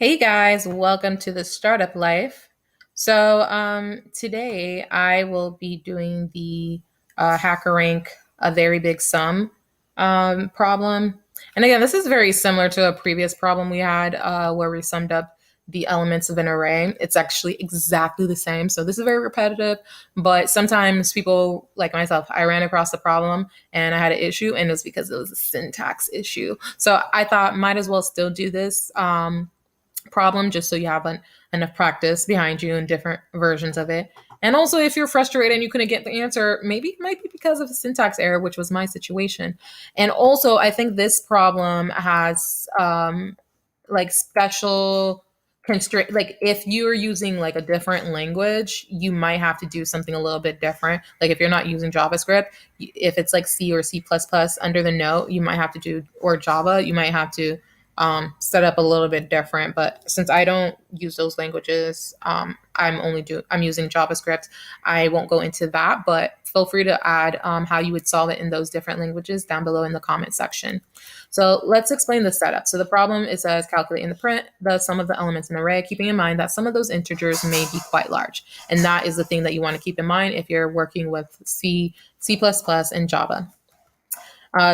Hey guys, welcome to the Startup Life. Today I will be doing the HackerRank a very big sum problem. And again, this is very similar to a previous problem we had where we summed up the elements of an array. It's actually exactly the same. So this is very repetitive, but sometimes people like myself, I ran across the problem and I had an issue, and it was because it was a syntax issue. So I thought might as well still do this. Problem just so you have enough practice behind you and different versions of it. And also, if you're frustrated and you couldn't get the answer, maybe it might be because of a syntax error, which was my situation. And also, I think this problem has like special constraint. Like if you're using like a different language, you might have to do something a little bit different. Like if you're not using JavaScript, if it's like C or C++ under the note, you might have to do, or Java, you might have to set up a little bit different. But since I don't use those languages, I'm using JavaScript. I won't go into that, but feel free to add how you would solve it in those different languages down below in the comment section. So let's explain the setup. So the problem, it says calculate in the print the sum of the elements in an array, keeping in mind that some of those integers may be quite large. And that is the thing that you want to keep in mind if you're working with C, C++, and Java.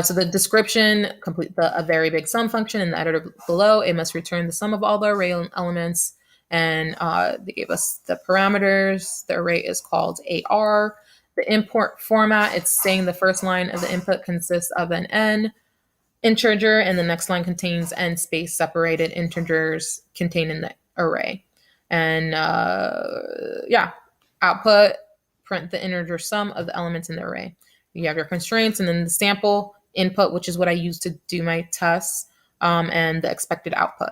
So the description, complete a very big sum function in the editor below. It must return the sum of all the array elements. And they gave us the parameters. The array is called AR. The import format, it's saying the first line of the input consists of an n integer, and the next line contains n space separated integers contained in the array. And output, print the integer sum of the elements in the array. You have your constraints, and then the sample input, which is what I use to do my tests, and the expected output.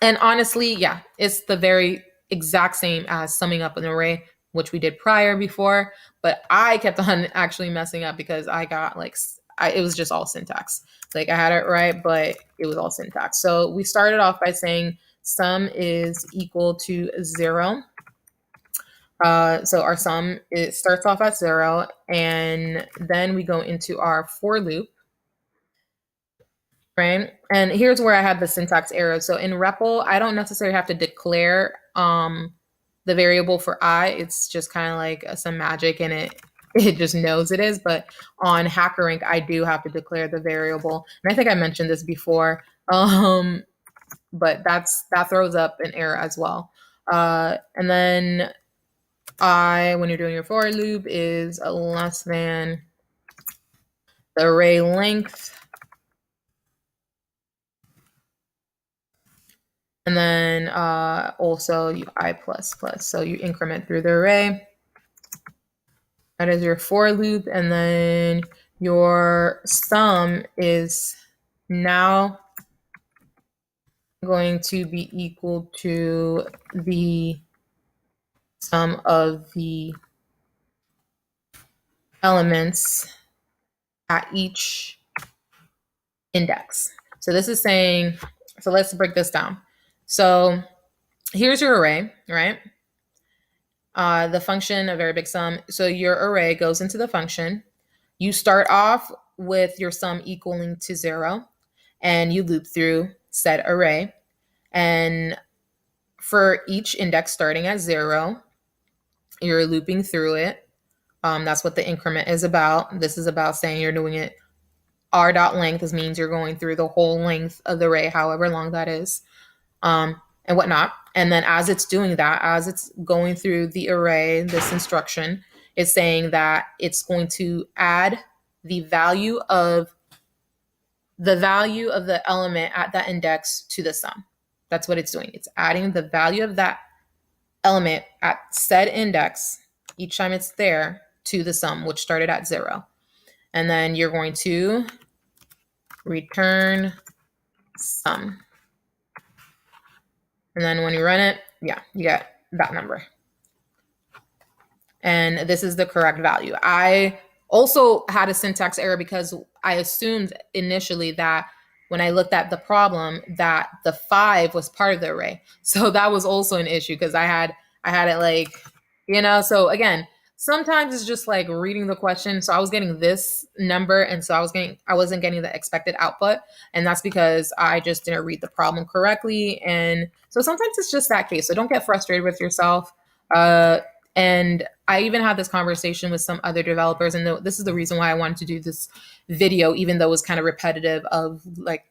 And honestly, yeah, it's the very exact same as summing up an array, which we did before, but I kept on actually messing up because I got it was just all syntax. Like I had it right, but it was all syntax. So we started off by saying sum is equal to 0. So our sum, it starts off at 0, and then we go into our for loop, right? And here's where I had the syntax error. So in REPL, I don't necessarily have to declare the variable for I. It's just kind of like some magic, and it just knows it is. But on HackerRank, I do have to declare the variable, and I think I mentioned this before. But that throws up an error as well. And then when you're doing your for loop, is less than the array length. And then also you I plus plus. So you increment through the array. That is your for loop. And then your sum is now going to be equal to the sum of the elements at each index. So this is saying, so let's break this down. So here's your array, right? The function, a very big sum. So your array goes into the function. You start off with your sum equaling to 0, and you loop through said array. And for each index starting at 0, you're looping through it. That's what the increment is about. This is about saying you're doing it r dot length. This means you're going through the whole length of the array, however long that is, and whatnot. And then as it's doing that, as it's going through the array, this instruction is saying that it's going to add the value of the element at that index to the sum. That's what it's doing. It's adding the value of that element at said index each time it's there to the sum, which started at 0. And then you're going to return sum. And then when you run it, yeah, you get that number. And this is the correct value. I also had a syntax error because I assumed initially that when I looked at the problem that the 5 was part of the array. So that was also an issue because I had it like, so again, sometimes it's just like reading the question. So I was getting this number, and so I wasn't getting the expected output, and that's because I just didn't read the problem correctly. And so sometimes it's just that case. So don't get frustrated with yourself. Uh, and I even had this conversation with some other developers, and this is the reason why I wanted to do this video, even though it was kind of repetitive of like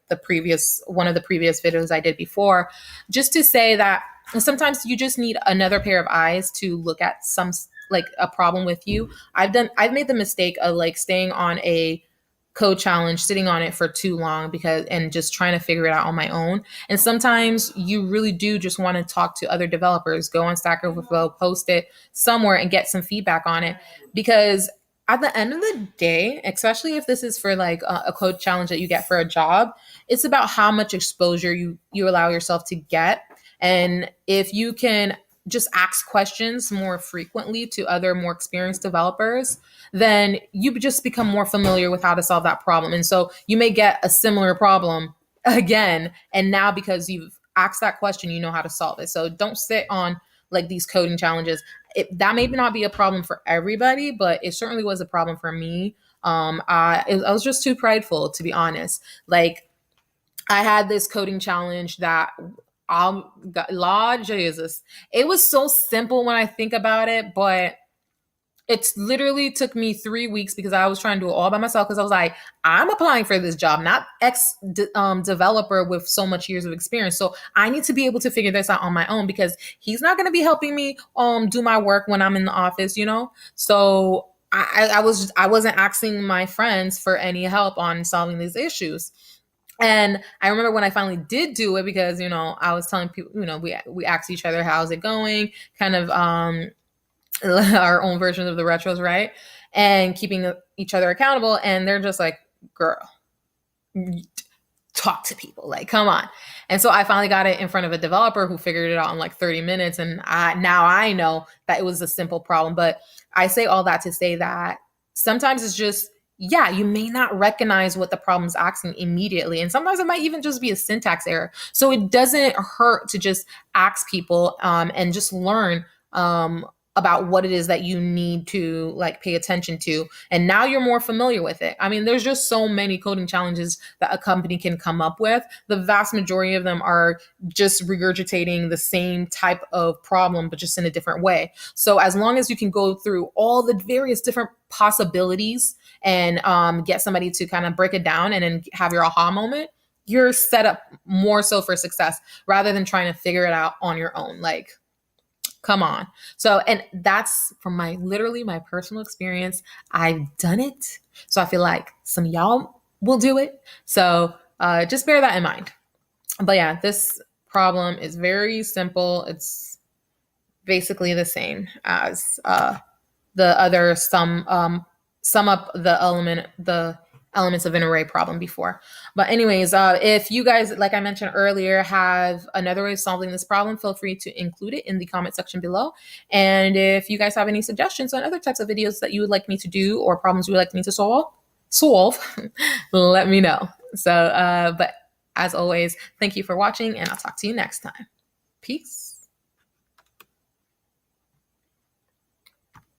one of the previous videos I did before, just to say that sometimes you just need another pair of eyes to look at some like a problem with you. I've made the mistake of like staying on a code challenge, sitting on it for too long because and just trying to figure it out on my own. And sometimes you really do just want to talk to other developers, go on Stack Overflow, post it somewhere and get some feedback on it. Because at the end of the day, especially if this is for like a code challenge that you get for a job, it's about how much exposure you allow yourself to get. And if you can just ask questions more frequently to other more experienced developers, then you just become more familiar with how to solve that problem. And so you may get a similar problem again. And now because you've asked that question, you know how to solve it. So don't sit on like these coding challenges. That may not be a problem for everybody, but it certainly was a problem for me. I was just too prideful, to be honest. Like I had this coding challenge that Lord Jesus, it was so simple when I think about it, but it literally took me 3 weeks because I was trying to do it all by myself because I was like, I'm applying for this job, not developer with so much years of experience. So I need to be able to figure this out on my own because he's not going to be helping me do my work when I'm in the office, you know? So I wasn't asking my friends for any help on solving these issues. And I remember when I finally did do it because, I was telling people, we asked each other, how's it going? Kind of our own versions of the retros, right? And keeping each other accountable. And they're just like, girl, talk to people, like, come on. And so I finally got it in front of a developer who figured it out in like 30 minutes. And now I know that it was a simple problem. But I say all that to say that sometimes it's just, yeah, you may not recognize what the problem's asking immediately. And sometimes it might even just be a syntax error. So it doesn't hurt to just ask people and just learn about what it is that you need to like pay attention to. And now you're more familiar with it. I mean, there's just so many coding challenges that a company can come up with. The vast majority of them are just regurgitating the same type of problem, but just in a different way. So as long as you can go through all the various different possibilities and get somebody to kind of break it down and then have your aha moment, you're set up more so for success rather than trying to figure it out on your own. Like, come on. So, and that's from literally my personal experience. I've done it. So I feel like some of y'all will do it. So just bear that in mind. But yeah, this problem is very simple. It's basically the same as the other sum up the elements of an array problem before. But anyways, if you guys, like I mentioned earlier, have another way of solving this problem, feel free to include it in the comment section below. And if you guys have any suggestions on other types of videos that you would like me to do or problems you would like me to solve, let me know. So, but as always, thank you for watching and I'll talk to you next time. Peace.